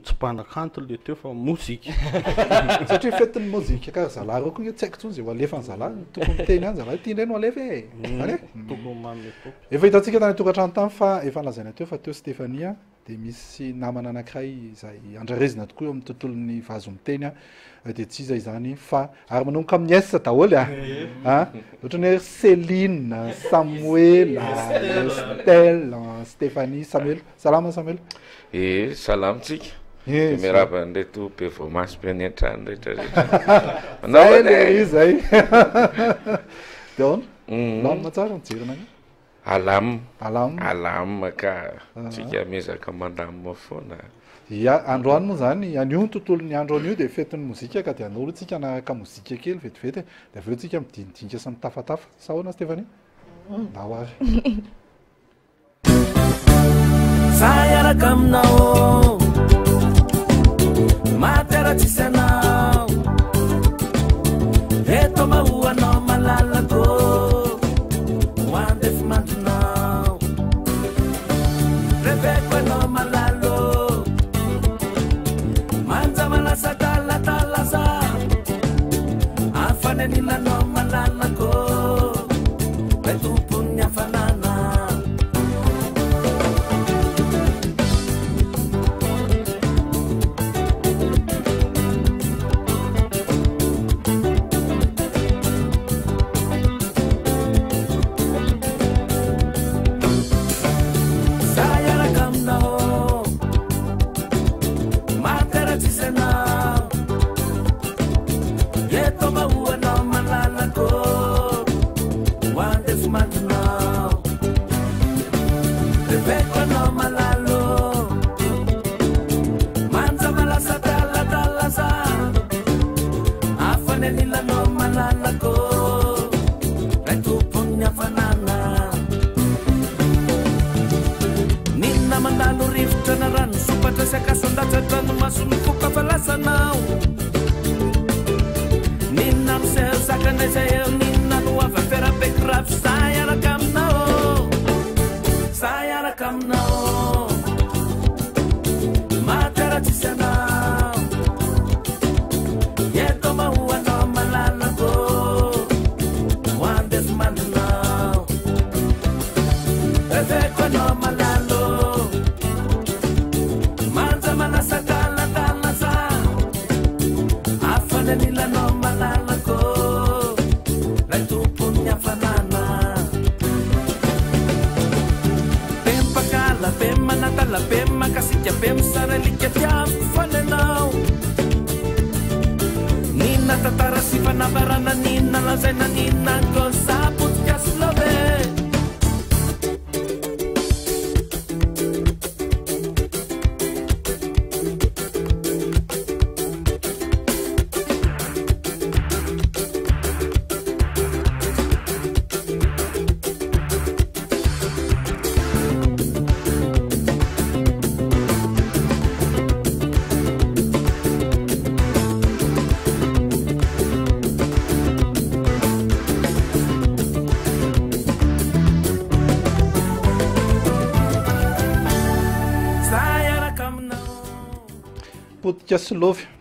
tsy mpanakanto le teo fa mozika satria fetin'ny mozika karaha zalahy reo koa tsy haiko tsony zay ho alefa ny zalahy tokony miteny any zalahy tia indray no alefa e tokony mamy atao efa hitantsika tany tokantrano tany fa efa nalazaina teo fa teo Stefania dia misy namana anankiray izay andrarezina tokoa eo amin'ny tontolon'ny vazo miteny dia tsy izay zany fa ary manomboka amin'ny esa daholo ohatra ny hoe Céline, Samuel, Estelle, Stéphanie, Samuel. Salama Samuel. Salamtsika. Miarahaba an'ireto be voamasy be any an-trano rehetra izay. Dia ahoana? Lamina tsara mijery anao? Alama ka tsika mezaka mandamina foana. Ya, androany moa zany anio ny tontolon'ny andro anio dia fetin'ny mozika ka dia anoro tsika anaraka mozika kely vetivety dia avy eo tsika midinidinika sy mitafatafa. Sa ahoana Stéphanie? Nahoary. Sayaraka aminao materatsisy anao eto mahoanao malalako hoandefy mandronao reveko anao malalo manja malasa talatalaza afaneninanao malalako le tompony afanana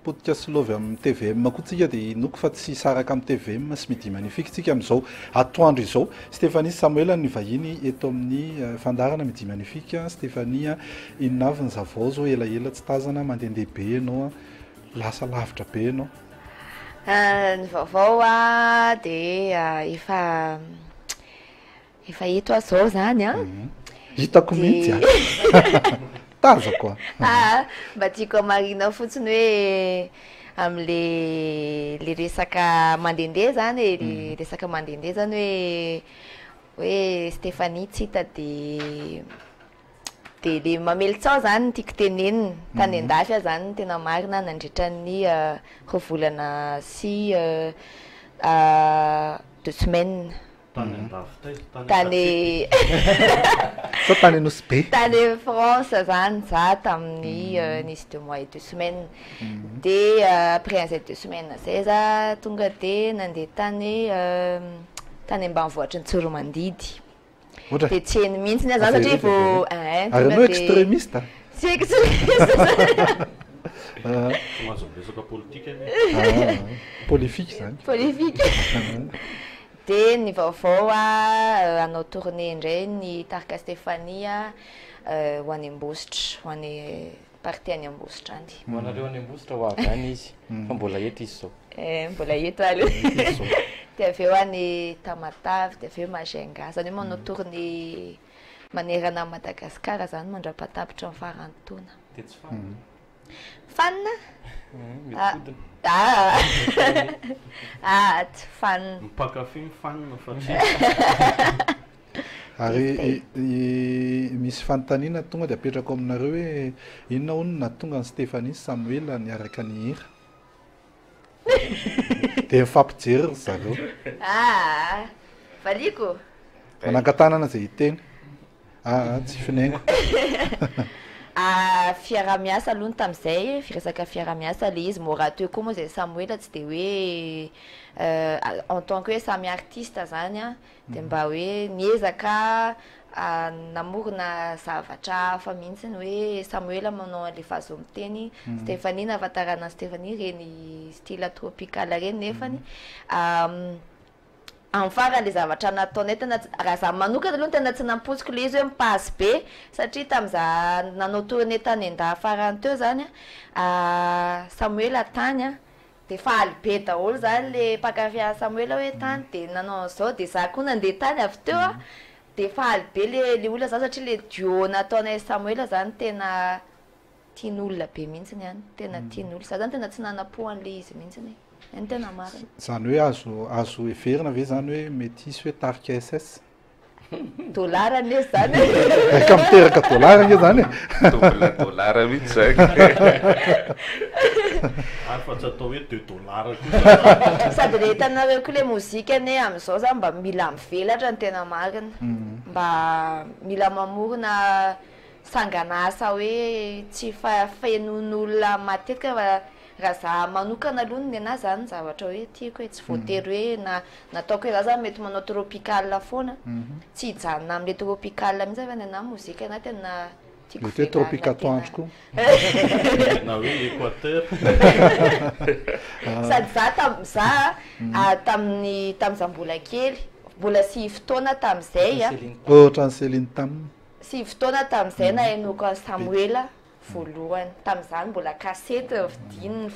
podcast lovy amin'ny TVM koatsika dia inoko fa tsy saraka amin'ny TVM sy midi magnifique tsika amin'izao atoandro izao. Stéphanie Samuel ny vahiny eto amin'ny fandarana midi magnifique. Stéphanie inona avy ny zavao zao elaela tsy tazana mandehandeha be ianao lasa lavitra be ianao? Ny vaovao dia efa eto zao zany hitako mihitsy tazako mba tiako marina fotsiny hoe am'le resaka mandehandeha zany le resaka mandehandeha zany hoe Stéphanie tsy hita dia le mamelitsao zany tiako tenenina tany andafy zany tena marina nandritran'ny rovolana sy 2 semaines tany tany nosy be tany France zany za tamin'ny nisy 2 mois et 2 semaines dia après an'izay 2 semaines zay za tonga dia nandeha tany ambanivohitra ny Tsoromandidy dia tsy heny mihitsy zany satria vao ary anao extrémiste tsy extrémiste Resaka politika Polifique zany. Polifique. Dia ny vaovao hanao tournée indray ny Tarka Stéphanie ho any Ambositra, ho any partie any Ambositra any. Manareo any Ambositra ho avy any izy fa mbola eto izy zao. Mbola eto aloha. Dia avy eo any Tamatavy, dia avy eo Majunga. Zany hoe manao tournée manerana Madagasikara zany mandra-patapitra amin'ny farany taona. Dia tsy fan. Fan? Tsy fan. Mpakafy ny fan fa Ary misy fanontaniana tonga dia apetrako aminareo hoe inona hono na tonga ny Stéphanie Samuel niaraka ny hira. Dia mifampijery zareo. Valiko. Manankatanana izay hiteny. Tsy finaingo. Fiara-miasa aloha tamin'izay firesaka fiara-miasa le izy mora teo koa moa izay Samuel tsy dia hoe en tant que hoe samy artiste zany dia mba hoe niezaka namorona zavatra hafa mihitsy hoe Samuel manao an'ilay vazo miteny Stéphanie nahafantarana Stéphanie reny style tropical reny nefany amin'ny faran'ilay zavatra nataonay tena raha za manokana aloha tena tsy nampotsiko le izy hoe mipazy be satria tamin'iza nanao tournée tany an-da farany teo zany Samuel tany dia faly be daholo zany le mpakafia Samuel hoe tany dia nanao an'izao dia za koa nandeha tany avy teo dia faly be le olona zany satria le duo nataonay Samuel zany tena tian'olona be mihitsy hany tena tian'olona za zany tena tsy nanapohan'le izy mihitsy ny tena marina. Zany hoe azo everina ve zany hoe mety hisy hoe Tarka SS? Dolara ane zany. Ka miteraka dolara nge zany. Dolara mihitsy zany. Fa tsy atao hoe $2 koa. Sady le hitanareo koa le mozika ane amin'izao zany mba mila mivelatra ny tena marina. Mba mila mamorona sanganasa hoe tsy fenon'olona matetika raha za manokana aloha ny anahy zany zavatra hoe tiako hoe tsy voatery hoe nataoko hoe za zany mety manao tropical foana tsy hijanona amin'le tropical mihitsy fa ny anahy mozika anahy tena tiako hoe tropicatoandro koa na hoe Équateur sady za tamin'iza mbola kely mbola 6 taona tamin'izay ohatran'ny Céline Tam 6 taona tamin'izay nahainoko an Samuel voalohany tamin'izany mbola kasety vidiny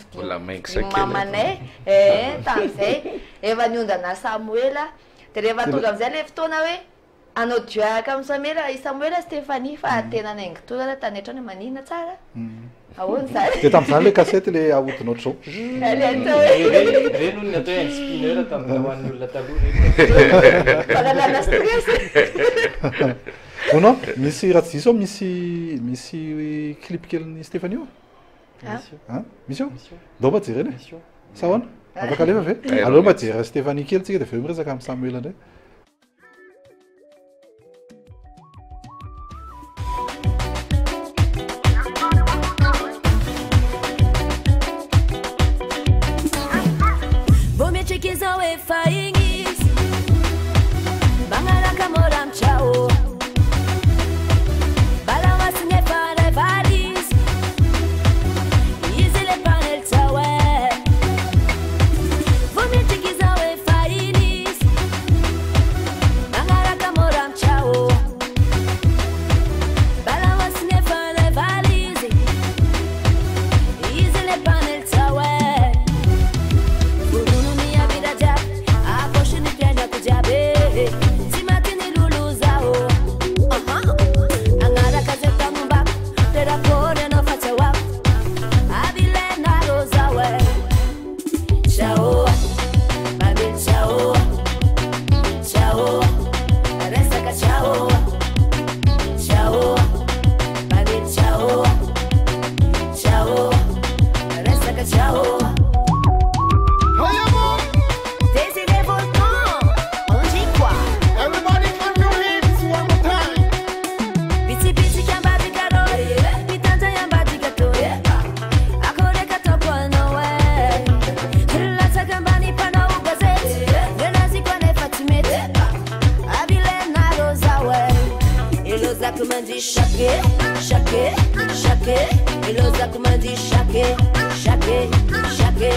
mamanay tamin'izay efa niondana Samuel dia rehefa tonga amin'izay le fotoana hoe anao diaka amin'ny Samuel Stéphanie fa tena naingo toana tany hatrany manina tsara ahoana zany dia tamin'izany le kasety le ahodinao zao reny olona atao hoe spinner tamin'ny hoan'ny olona taloha falalana stress. Non, misy raha tsy diso misy clip kelin'ny Stéphanie io? Misy io? Ndao mba jerena e? Sa ahoana? Afaka alefa ve? Aleo mba jera Stéphanie kely tsika dia aveo miresaka amin'ny Samuel indray. Vou me chiquizão e fainhis Bangaraka moram chao Elozako mandy shake, shake, shake. Elozako mandy shake, shake, shake.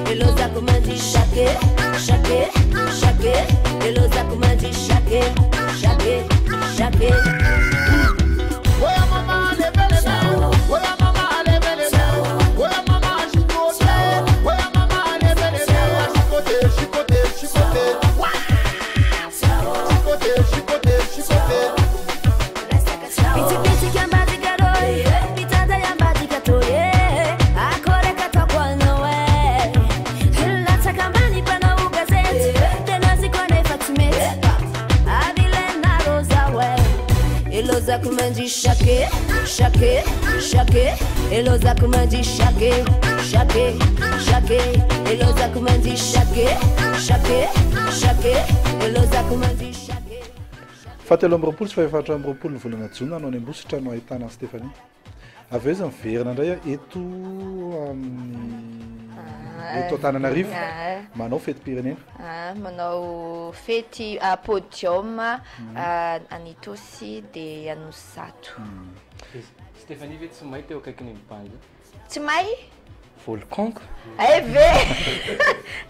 Elozako mandy shake, shake, shake. Elozako mandy shake, shake, shake. Oya mama lebele, oya mama lebele, oya mama shikote, oya mama lebele, shikote, shikote, shikote, shikote, shikote, shikote. Piti piti kamba digaroy, pitanda yamba digatoye, akore katokwa nowe. Lata kambani pana ugazeti, tena zikone fatimeti, adile na rozawe. Elozako mandy shake, shake, shake. Elozako mandy shake, shake, shake. Elozako mandy shake, shake, shake. Elozako mandy shake. Fatelo amby roapolo sy faefatra amby roapolo volana jona anao any Ambositra no ahitana Stéphanie. Avy eo izy miverina indray eto amin'ny eto Antananarivo manao fety pirenena. Manao fety podium Anitosy de Anosato. Stéphanie ve tsy mahay teo akaikiny ny bandy? Tsy mahay? Volcanko. Ve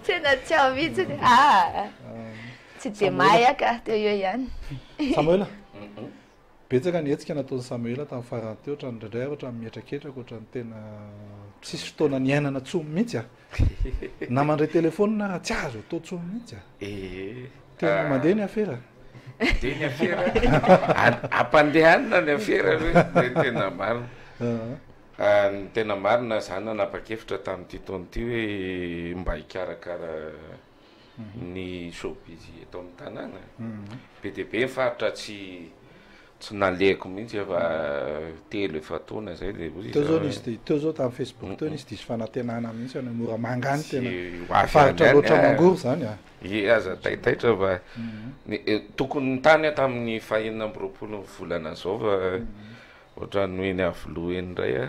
tena tiao mihitsy. Tsy de mahay aka teo eo ihany. Samuela betsaka ny hetsika nataon'ny Samuela tamin'ny farany teo ohatran'ny indraindray ohatran'ny mihetraketraka ohatran'ny tena tsisy fotoana niainana tsomy mihitsy na mandray telefôny na raha tsy azo atao tsomy mihitsy tena mandeha ny afera de ny afera ampandehanina ny afera hoe tena marina ny tena marina zany nanapa-kevitra tamin'ity taona ity hoe mba hikarakara ny showbiz eto amin'ny tanàna be dia be mifaritra tsy naleko mihitsy efa telo efa taona zay le teo zao tamin'ny Facebook teo nisy diso fanantenana mihitsy any mora mangany tena faritra loatra mangory zany aza taitaitra fa tokony ny tany tamin'ny fahenina amby roapolo volana zao fa ohatrany hoe ny avoloa eny indray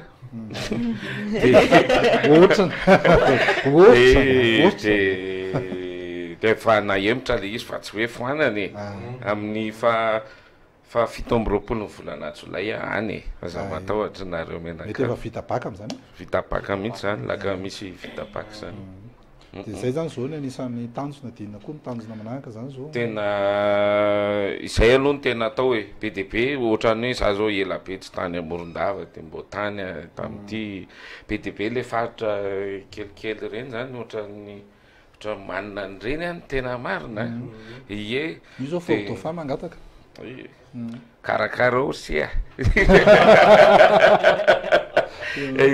de fa nahemitra le izy fa tsy hoe foanany amin'ny fa fito amby roapolo ny volana jolay any aza matahotra nareo menaka efa vita baka am'zany vita baka mihitsy zany laka misy vita baka zany de zay zany zao ny anisan'ny tanjona dinina koa ny tanjona manahaka zany zao tena izay aloha ny tena atao hoe be de be ohatrany hoe za zao ela be tsy tany Morondava de mbo tany tamin'ity be de be le faritra kelikely reny zany ohatrany manina an'ireny any tena marina ie io zao fotofa mangataka karakara aussi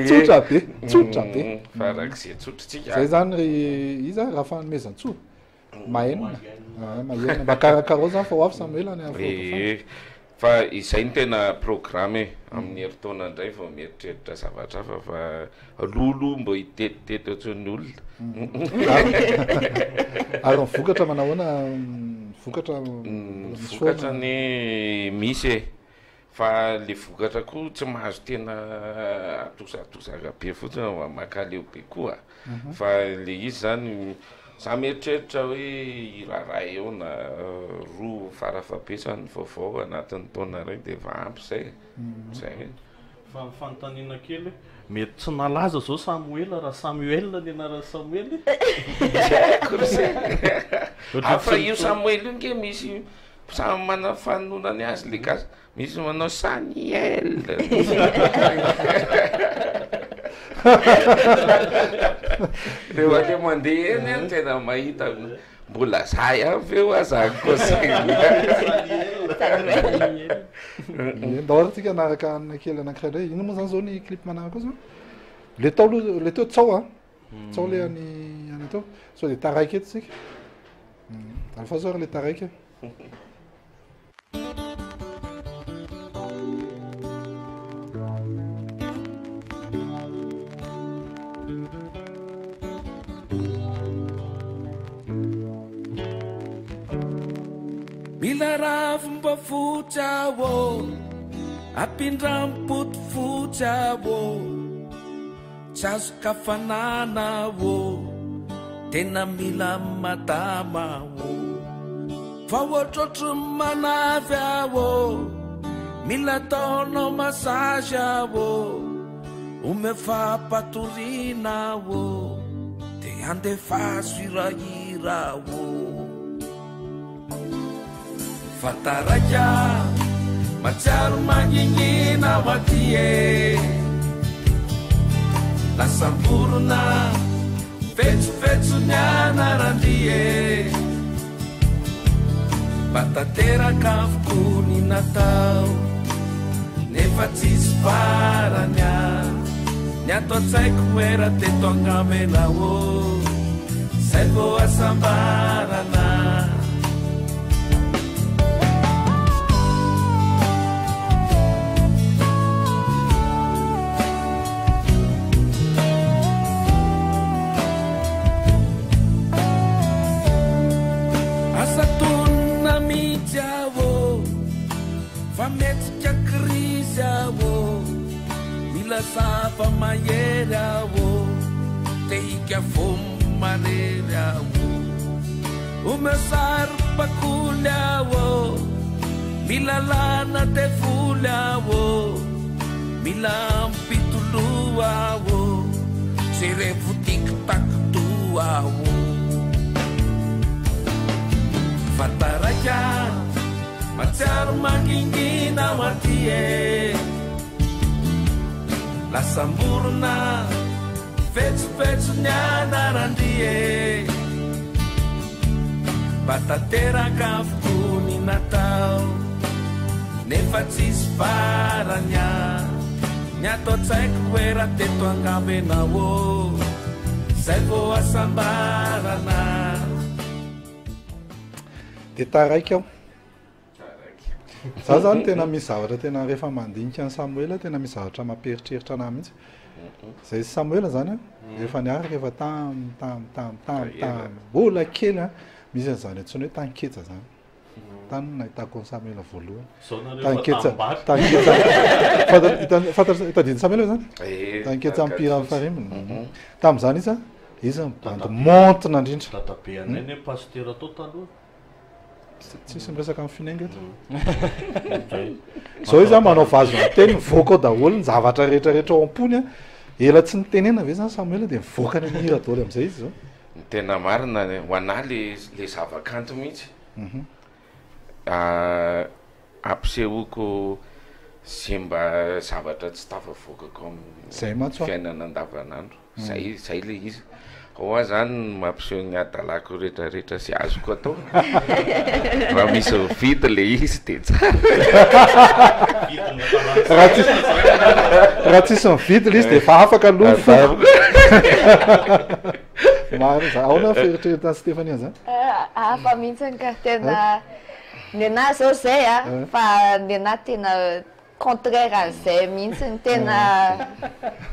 tsotra be farak'izay tsotritsika zay zany iza raha fanomezan-tsoa mahenina mba karakara zany fa ho avy Samuela ny fa izay ny tena programme amin'ny heritaona indray vao mieritreritra zavatra fa lolo mbo hitetitety ohatrany olona ary mivokatra manahoana vokatra ny misy fa le vokatra koa tsy mahazo tena atosatosaka be fotsiny maka leo be koa fa le izy zany za mieritreritra hoe iraray eo na roa farafabesany vaovao anatin'ny taona ray de fa ampy zay fa mifanontaniana kely mety tsy nalaza zao Samuela raha Samuel ny anarany Samuel afa io Samuel io nge misy samy mana fanonany azy le gasy misy manao Saniel rehefa le mandeha eny any tena mahita mbola zay avy eo azako ndaoratsika anaraka anina kely anankiray indray ino moa zany zao ny clip manaraka zao le tao le teo tsao tsao le any atao sao de taraiky eto tsika alfa zao le taraiky Mila ravim-ba futra wo apindram-poto futra wo tsazo kafanana wo tena mila madama wo fa ohatrotro manavy wo mila taonao masazy avô ome fampatorina avô de andefaso irahira avô fataraika matsiaro manginina matie lasamborona fetsofetsony anarandrie batateraka avokony natao nefa tsisy faranya ny atao tsaiko era teto angamena ô zay vao asambarana fametrika krizy avô mila safa mahery avô te hika fomo marery avô omesary pakoly avô mila lana te foly avô mila ampitoloa avô se revo tikitakotoa avô fataraika matsiaro mangingina matie lasamborona fetsofetsony anarandrie batateraka avokony natao nefa tsisy faranya ny atao tsaiko era teto angambena ô zay vao asambarana de taraika aho za zany tena misy zavatra tena rehefa mandinika ny Samuela tena misy zavatra mamperitreritra anahy mihitsy zay Samuela zany rehefa niaraka efa tam mbola kely misy an'izany antsony hoe tanketsa zany tany nahitako ny Samuela voalohany tanketsa Samuela zany tanketsa ampira amin'ny fariminy tam'izany izy mibandy montina indrindra databe anay ny pasteur atao taloha tsisy miresaka amin'ny finainga eto zao izy manao vazo teny mivoaka ao daholo ny zavatra rehetrarehetra ao ampony ela tsy nitenena ve zany Samuela de mivoaka ny mihira daholo am'izay izy zao ny tena marina ho anahy le zavakanto mihitsy ampisehoako sy mba zavatra tsy tafavoakako zay matso fiainana andavanandro zay le izy oa zany mampiseho ny adalako rehetrarehetra sy azoko atao raha misy vidy le izy de tsara raha tsisy mividy le izy de efa afaka aloha maro za aona feritrerita Stefania zany hafa mihitsy ka tena ny anahy zao zay fa ny anahy tena contraire an'izay mihitsy ny tena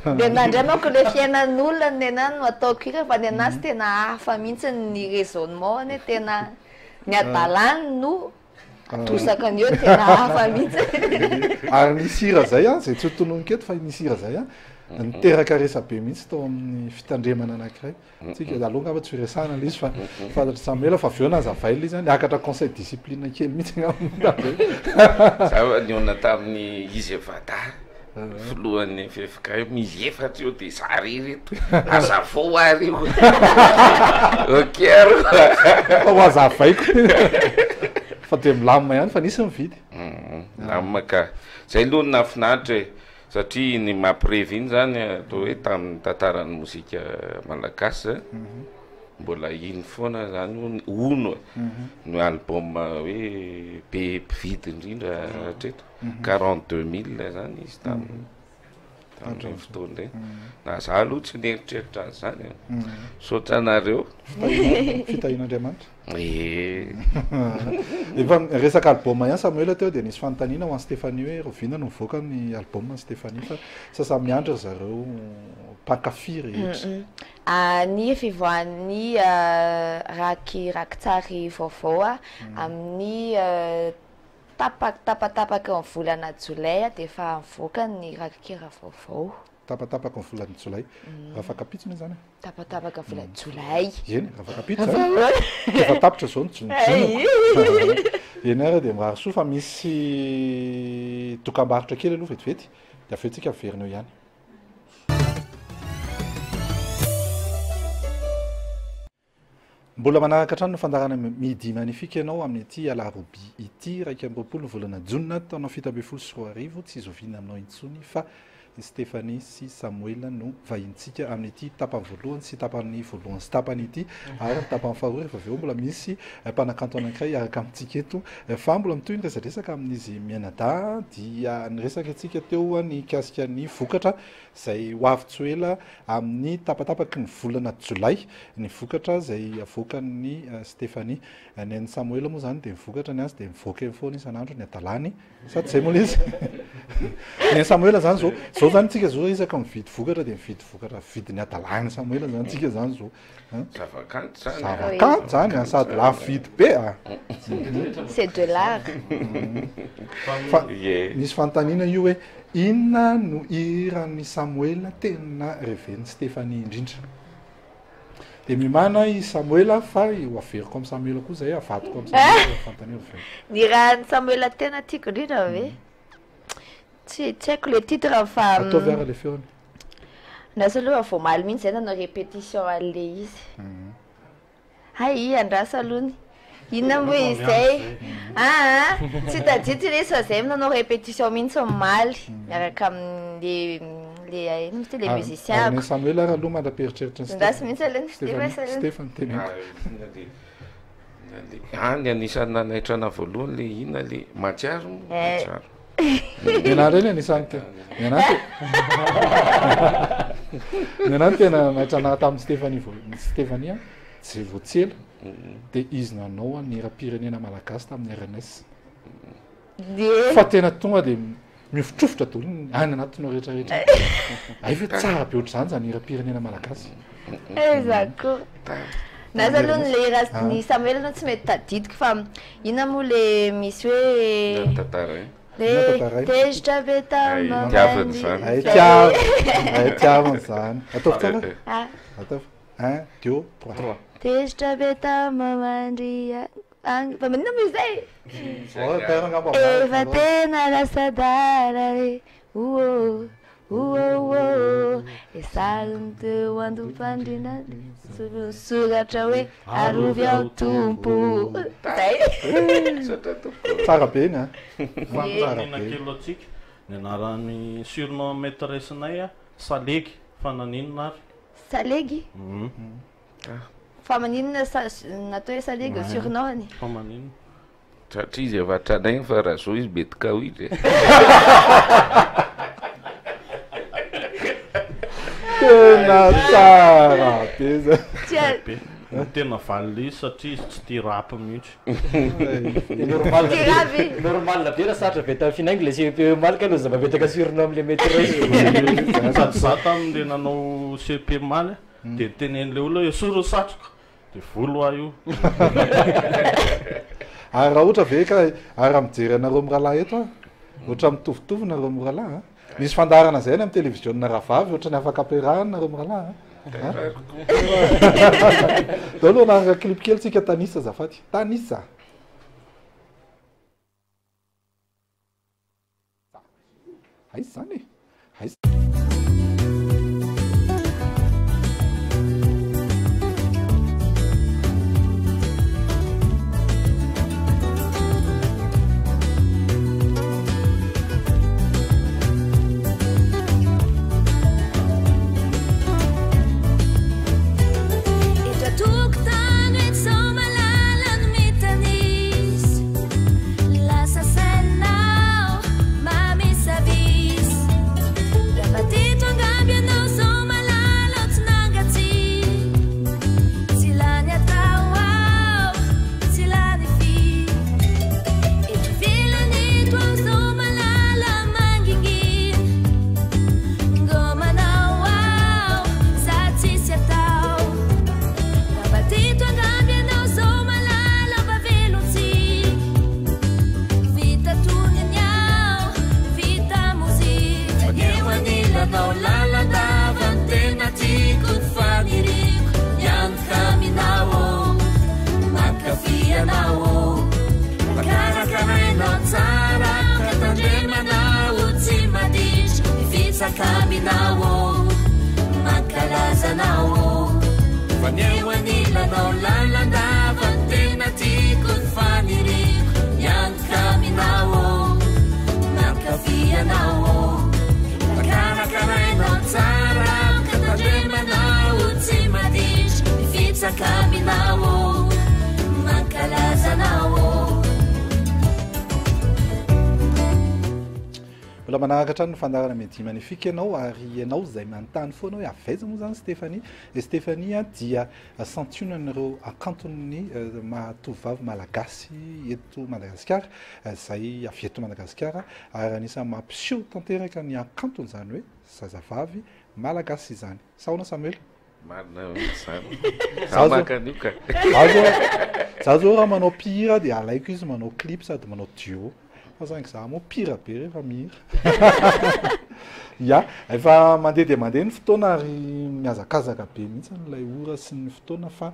ny anahy ndray manko le fiainan'olona ny anahy no ataoko hira fa ny anahy sy tena hafa mihitsy ny raisonnement ny tena ny adalany no atosaka an'io tena hafa mihitsy ary nisy hira zay zay tsy hotononoketo fa nisy hira zay niteraka resabe mihitsy tao amin'ny fitandremana anankiray tsika aloha ngamba tsy resana le izy fa fantatry Samuela fa aveo nazavay le izy niakatra conseil discipline kely mihitsy za niona tamin'ny izy evada folohan'ny fefika misy efatra eo de zary reto azafo ary io okero azavaiko fa de milamina ihany fa nisy mividy lamina ka zay aloha nafinahitra satria ny mampirevy iny zany atao hoe tamin'ny tantaran'ny mozika malagasy mbola iny foana zany ono no album hoe be mpividy indrindra hatreto 42 000 zany izy tamin'ireny fotoana ireny na za aloha tsy nieritreritra an'izany saotra anareo fitahin'Andriamanitra efa resaka album ihany Samuela teo de nisy fanontaniana ho an'ny Stefanie hoe rovina no mivoaka ny album ny Stefanie fa sasa miandry zareo mpankafy rehetra ny fivoahan'ny raky tsary vaovao amin'ny tapatapaka ny volana Jolay de efa mivoaka ny rakikira vaovao tapatapaka ny volana Jolay afaka pitsina zany tapatapaka volana Jolay eny afaka pitsina efa tapitra zao ny eny ara dia mirary soa fa misy tokambarotra kely aloha vetivety dia avy eo tsika miverina eo ihany. Mbola manaraka hatrany no fandarana midi magnifique ianao amin'ny ity alarobi ity 20 ny volana Jona taona 724 tsy zoviana aminao intsony fa Stéphanie sy Samuel no vahintsika amin'ity tapany voalohany sy tapany voalohany sy tapany ity ary ny tapany faharoa rehefa avy eo mbola misy mpanakanto anankiray araka amintsika eto fa mbola mitohy ny resadresaka amin'izy mianada dia niresaka antsika teo ny kasika ny vokatra izay ho avy tsy ela amin'ny tapatapaky ny volana Jolay ny vokatra izay avoakan'ny Stéphanie ny Samuel moa zany dia mivokatra ny azy dia mivoaka eny foana isan'andro ny adalany sady izay moa izy ny Samuel zany zao zany tsika zao isaka mividy vokatra dia mividy vokatra vidiny adalany Samuel zany tsika zany zao zavakanto zany sady lafo vidy be c'est de l'art. Misy fanontaniana io hoe inona no iran'ny Samuel tena reven'ny Stéphanie indrindra dia mimana i Samuel fa ho averiko amin'ny Samuel koa zay avadiko amin'ny Samuel fanontaniana Ny rahan'ny Samuel tena tiako indrindra ve tsy haiko le titre fa ataovy ara le feony nasa aloha vao maly mihitsy zay nanao répétition an'le izy ay andrasa alohany inona moa izay tsy tadity le fa zay nanao répétition mihitsy maly miaraka amin'le le musicien ny Samuel ara aloha mandraperitreritry ny ndasy mihitsy aleny Stéphane teneko ny anisany nanaitrana voalohany le ina le Matsiaro Nianareny anisany nianany tena naitrana tamin'ny Stéphanie tsy voatsela dia izy nanao ny hira-pirenena malagasy tamin'ny RNS fa tena tonga dia mifotrofotra daholo any anatinao rehetrarehetra ay fa tsara be ohatr'izany zany hira-pirenena malagasy zako naza aloha le hira-ny Samuel aloha tsy mety tadidiko fa inona moa le misy hoe tezitra be tiavany zany tiavany zany ataovy tsara ataovy 1 2 3 tezitra be tamamandria fa manina moa izay efa tena lasa-dara re esariny teo andom-pandrina soratra hoe arovy ao tompo zay tsara be iny fantanina kely atsika ny anarany surnom maîtressenay Salegy fa naninona ary Salegy fa maninona natao hoe Salegy surnomany fa maninona satria izy efa tranainy fa raha zao izy betika ho izy tena tsara be zay tena valy satria izy tsy tia rapy mihitsy normal be raha saratra be tamin'ny finaingy le CP malika aloha zava-betaka surnom am'le maîtresse sady za tamin'le nanao CP maly dia tenen'le olona hoe soro satroka dia volo ah io ary raha ohatra ve ka ary mijery anareo miralahy eto ohatra mitovitovy nareo miralahy misy fandarana zay ny amin'ny télévision rahavavy ohatra ny afaka ampiarahana nareo miralahy dao aloha naraka clip kely tsika Tanisa zafady Tanisa aizy zany aizy Lasa senao, mami savis mbola manaraka hatrany ny fandarana midi magnifique ianao ary ianao zay manontany foana hoe avaiza moa zany Stéphanie e Stéphanie dia santionan'ireo akanton'ny mahatovavy malagasy eto Madagasikara zay avy eto Madagasikara ary anisany mampiseho tanteraka ny akantony zany hoe zazavavy malagasy izany. Saona Samuel? Marina zany. Zamakany ka. Za zao raha manao pira dia alaiko izy manao clip sady manao duo. Fa zany za mo pira be rehefa mihira. Ya, efa mandeha dia mandeha ny fotoana ary miazakazaka be mihitsy ilay ora sy ny fotoana fa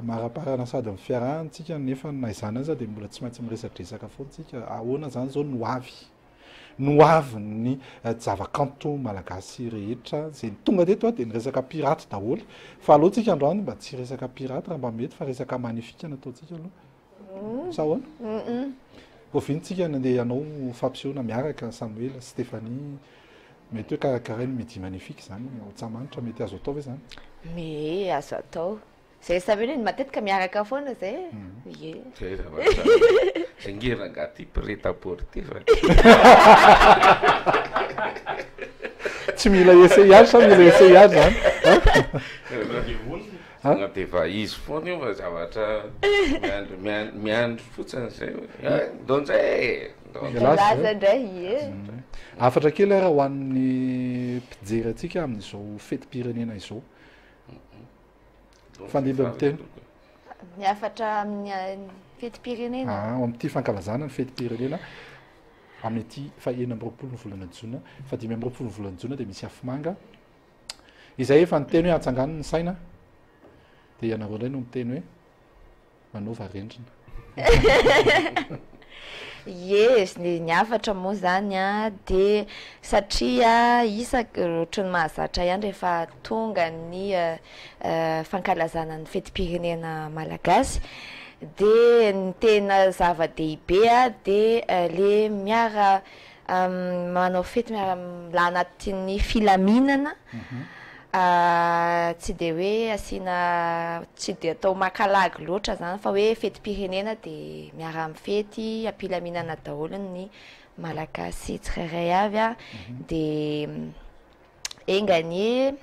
maraparana sady amin'ny fiarahantsika nefa na izany aza dia mbola tsy maintsy miresadresaka foana tsika ahoana zany zao noavy ny zavakanto malagasy rehetra zay tonga teto dia ny resaka pirate daholo fa aloha tsika androany mba tsy resaka pirate raha mba mety fa resaka magnifique nataontsika aloha sa ahoana ovintsika nandeha ianao fampisehoana miaraka Samuel Stéphanie mety hoe karakarainy midi magnifique zany tsamanitra mety azo atao ve zany me azo atao zay Samuel matetika miaraka foana zay ye zay zavatra singirana gaty preta portive tsy mila essayage sa mila essayage zany de efa izy foana io fa zavatra miandro fotsiny zay donzay laza ndray ye afatra kely raha ho an'ny mpijery atsika amin'izao fety-pirenena izao fandeha miteny miafatra amin'ny fety-pirenena amin'ity fankalazana ny fety-pirenena amin'ity fa 9 amby roapolo ny volana Jona fa 5 amby roapolo ny volana Jona dia misy afomanga izay efa niteny hoe atsangano ny saina dia ianareo indray no miteny hoe manova rendrina yes ny afatra moa zany dia satria isaky ohatry ny mahazatra ihany rehefa tonga ny fankalazana ny fety-pirenena malagasy dia ny tena zava-dehibe dia le miara manao fety miara anatin'ny filaminana tsy dia hoe asiana tsy dia atao makalagy loatra zany fa hoe fety-pirenena dia miara amin'ny fety ampilaminana daholo ny malagasy tsirairay avy dia engany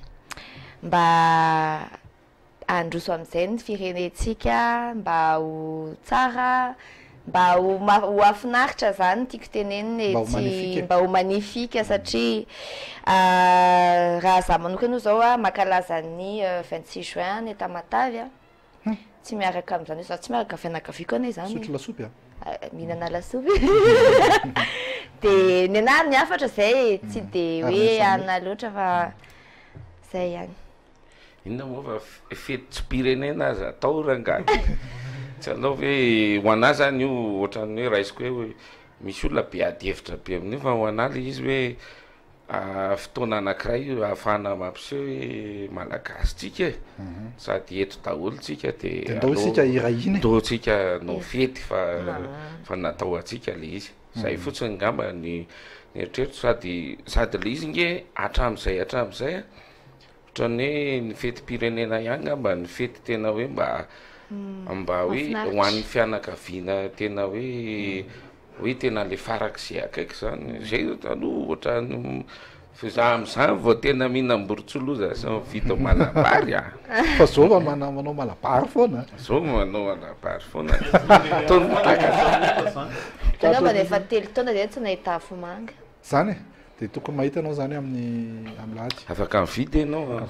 mba androso amin'izay ny firenentsika mba ho tsara mba ho afinaritra zany tiako teneniny mba ho magnifika satria raha za manokana zao makalaza ny 26 juin ny Tamatavy tsy miaraka amin'izany za tsy miaraka fianakaviako ane zany sotro lasopy mihinana lasopy dia ny anahy miafatra zay tsy dia hoe anona loatra fa zay ihany inona moa fa fety tsy pirenena aza atao rangaty tsy alao hoe ho anahy zany io ohatran'ny hoe raisiko hoe misy olona be adihevitra be amin'io fa ho anahy le izy hoe fotoana anankiray ahafahana mampiseho hoe malagasy tsika sady eto daholo tsika dia ataotsika irahiny ataotsika no fety fa natao atsika le izy zay fotsiny ngamba ny eritreritro sady le izy nge hatramin'izay ohatran'ny hoe ny fety-pirenena ihany ngamba ny fety tena hoe mba hoe ho an'ny fianakaviana tena hoe tena le farak'izay akaiky zany zay taloha ohatrany za amin'izany vao tena mihinam-boritsoloza sa vita malabary fa zao fa manao malabary foana zao manao malabary foana tanaova dia efa 3 taona zay tsy nahita afomanga zany dia tokony mahita anao zany amin'ny lahady afaka mividy ianao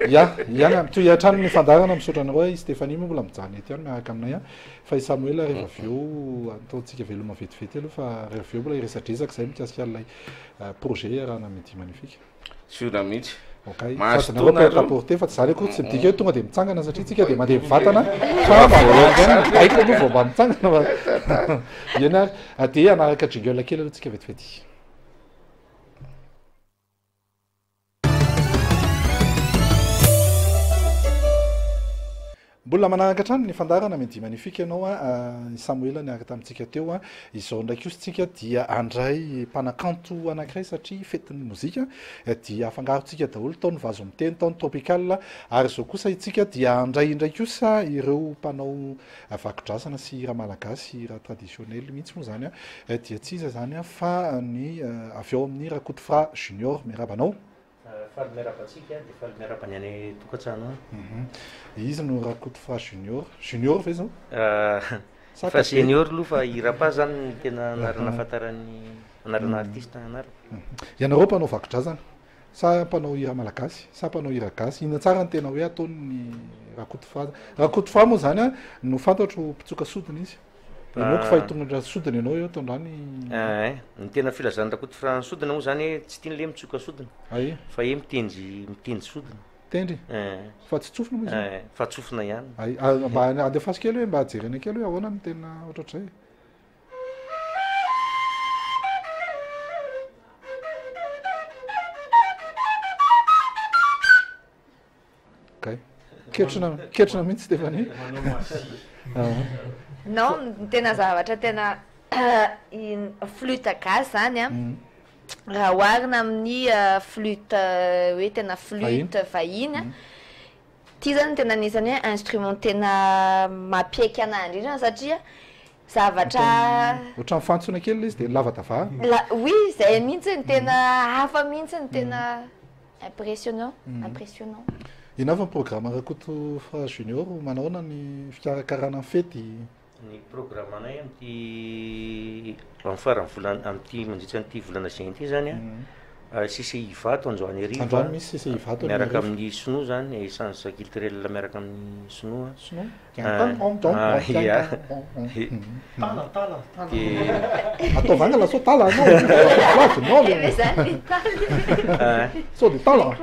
ihany to hiatrano ny fandarana misaotra anareo hoe Stéphanie moa mbola mijany eto ihany miaraka aminay fa i Samuel rehefa aveo ataontsika veloma vetivety aloha fa rehefa aveo mbola iresadresaka izay mikasika an'ilay projet rahana midi magnifique sura mihitsy mahazotonaporte fa tsy zany akory tsy midika hoe tonga dia mitsangana satria tsika dia mandeha mivatana fa aiko aloha vao mba mitsangana iana dia anaraka jingle kely aloha tsika vetivety mbola manaraka hatrany ny fandarana mety magnifika ianao a Samuel niaraka tamintsika teo a izao ndraiky ositsika dia andray mpanakanto anankiray satria fetin'ny mozika dia afangarontsika daholo taony vazo miteny taony tropical ary zao kosa itsika dia andray indraiky kosa ireo mpanao vakodrasana sy hira malagasy hira traditionnel mihitsy moa zany a dia tsy iza zany a fa ny avy eo amin'ny Rakotovra Junior miarabanao faly miarabantsika dia faly miarabany any tokantrano izy no Rakotovra Junior ve zao fa senior aloha fa hira-pa zany ny tena anarana afantaran'ny anarana artiste anarana ianareo mpanao vakodrazana sa mpanao hira malagasy sa mpanao hira gasy ina tsara ny tena hoe ataony Rakotovra moa zany a no fantatro mpitsoka sodina izy ianao ko fa hitongatra sodina ianao eo tondrany ny tena filazany Rakotovra sodina moa zany tsy tian'le mitsoka sodina fa e mitendry sodina tendry fa tsy tsofina moa izy fa tsofina ihany mba andefasy kely hoe mba ajerena kely hoe ahoana ny tena ohatratray kay ketrina mihitsy Stéphanie non tena zavatra tena flûte gasy zany a raha oharina amin'ny flûte hoe tena flûte vahiny a ty zany tena anisany hoe instrument tena mampieky anahy indrindra satria zavatra ohatran'ny fantsona kely izy dia lava-dava oui zay mihitsy ny tena hafa mihitsy ny tena impressionnant ina avy ny programme Rakotovra Junior manaona ny fikarakarana fety ny programme anay amty farany volana amty mandritra an'ity volana juin ity zany a CCI vato androany ariva androany misy CCI vato miaraka amin'ny sinoa zany essence culturel miaraka amin'ny sinoa ataovana la so tala so de tala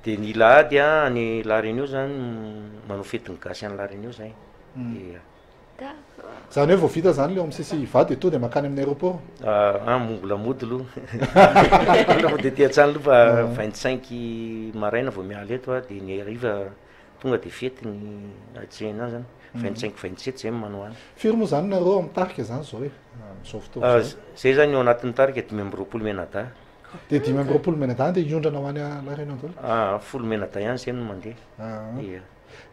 dia ny lahady a ny La Réunion zany manao fetiny gasy any La Réunion zay zany hoe vao vita zany leo amin'ny CCI vato to dia makany amin'ny aéroport mbola mody aloha dia ty an-trano aloha fa 25 maraina vao miala eto a dia ny ariva tonga dia fety ny ajena zany 25-27 zay manao any firy moa zany nareo amin'ny tarika zany zao hoe zao fotoana zay zany eo anatin'ny tarika 5 menada dia 5 menada dia iondrana ho any La Réunion daholo 10 menada ihany zay no mandeha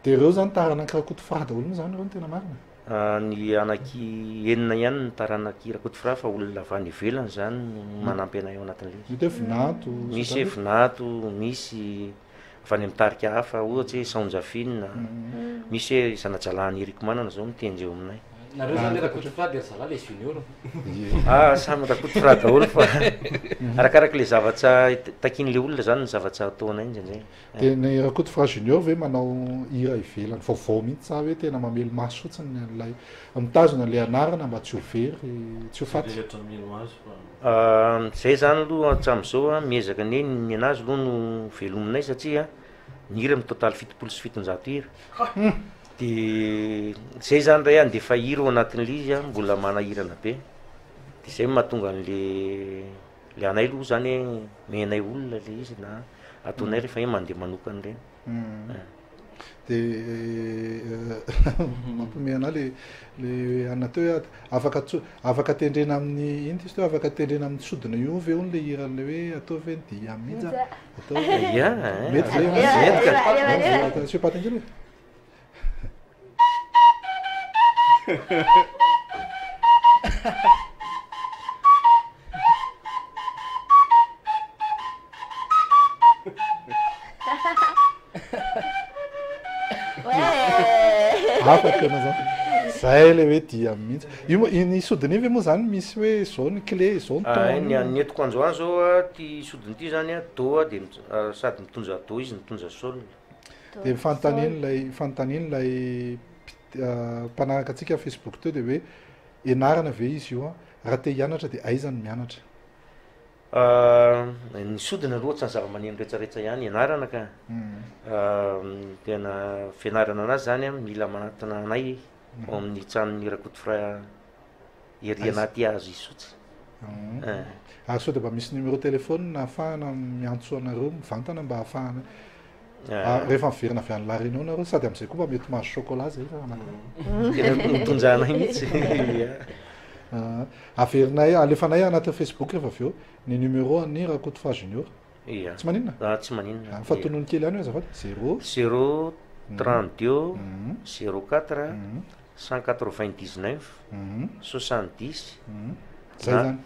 dia ireo zany taranaky Rakotovra daholo moa zany ireo no tena marina ny anaky enina ihany ny taranaky Rakotovra fa olona avy any ivelany zany manampy anay eo anatin'le mety hoe vinato misy vinato misy avy any amin'ny tarika hafa ohatry hoe Saonjafina misy hoe zanajalany Eric Manana zao mitendry eo aminay nareo zany Rakotovra dia zala le junior samy Rakotovra daholo fa arakaraka le zavatra takin'le olona zany ny zavatra ataonay indraindray dia ny Rakotovra Junior ve manao hira ivelany vaovao mihitsy sa hoe tena mamelo maso fotsiny an'ilay mitazona le anarana mba tsy ho very tsy ho faty zay zany aloha hatramin'izao miezaka ny ny anazy aloha no velominay satria ny hira amin'ny totaly 770 hira dia zay zany ray any dia efa hira ao anatin'le izy a mbola manahirana be dia zay mahatonga an'le anay aloha zany hoe menay olona le izy na ataonay rehefa hoe mandeha manokana ireny dia mampiomehy ana le ana teo hoe afaka tendrena amin'ny iny ty hoe afaka tendrena amin'ny sodina io ve ony le hiran'le hoe atao ve ny dia mihitsy atao mety zay sy patengely afaka ana zany zay le hoe dia mihitsy io ny sodina io ve moa zany misy hoe zao ny clé zao ny etiko androany zao a ty sodina ity zany a do a dia sady mitondra do izy mitondra sol dia fanontaniany lay mpanaraka atsika Facebook teo dia hoe ianarana ve izy io a raha te hianatra dia aizany mianatra ny sodina aloha tsy ny zava-maneno rehetrarehetra ihany ianarana ka tena fianarana anazy zany a mila manatona anay ao amin'ny tranon'ny Rakotovra ery anaty azy isotsy ary sao dia mba misy numéro telefône ahafahana miantso anareo mivantana mba ahafahana rehefa miverina avy any la réunion nareo sady am'izay koa mba mety mahazo chocolat zay tena mitonjanay mihitsy averinay alefanay anatin'ny Facebook rehefa avy eo ny numéro any Rakotofa Junior ia tsy maninona tsy maninona fatonony kely any hoe azafady 032 04 199 70 zay zany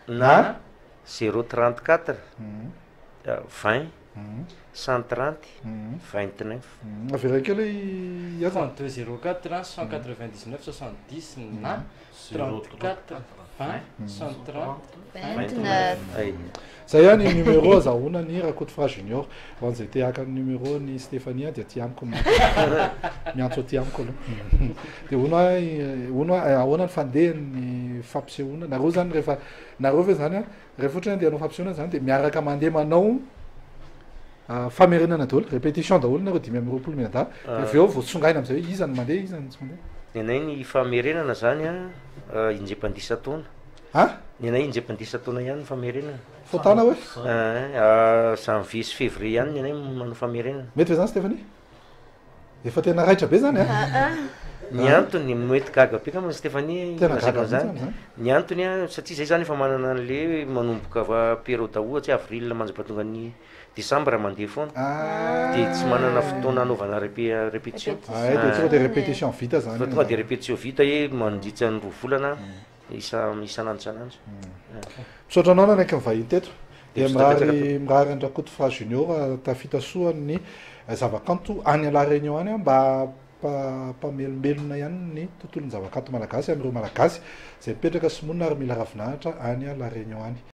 na 034 20 130 29 avera kely iaza 32 04 199 70 na 34 20 130 29 zay any numéro azahoana ny Rakotofa Junior ho an'izay te haka ny numéro ny Stéphanie dia ty amiko miantso aty amiko aloha dia ono ahoana ny fandehany fampisehoana nareo zany rehefa nareo ve zany rehefa ohatra andeha hanao fampisehoana zany dia miaraka mandeha manao famerenana daholo répétition daholo nareo 5:30 minada avy eo vao tsongaina am'izay hoe iza ny mandeha iza ny tsy mandeha nenay ny famerenana zany indrepandisa taona nenay indrepandisa taona ihany ny famerenana fotana hoe janvier sy février ihany nenay manao famerenana mety ve zany Stéphanie efa tena raitra be zany ny antony mety gaga be kama Stéphanie tena gaga zany ny antony satria zay zany efa manana an'le manomboka période ohatsy avril manjapatonga ny décembre mandeha foana dia tsy manana fotoana anaovana répétition dia tonga dia répétition vita zany fa tonga dia répétition vita hoe mandritra ny 2 volana isanandro misaotra anao nanaiky mivahiny teto dia mirary ny Rakotofa Junior tafita soa ny zavakanto any la réunion any mba mpamelombelona ihany ny tontolon'ny zavakanto malagasy amin'ireo malagasy zay mipetraka sy monina ary mila ravinahitra any la réunion any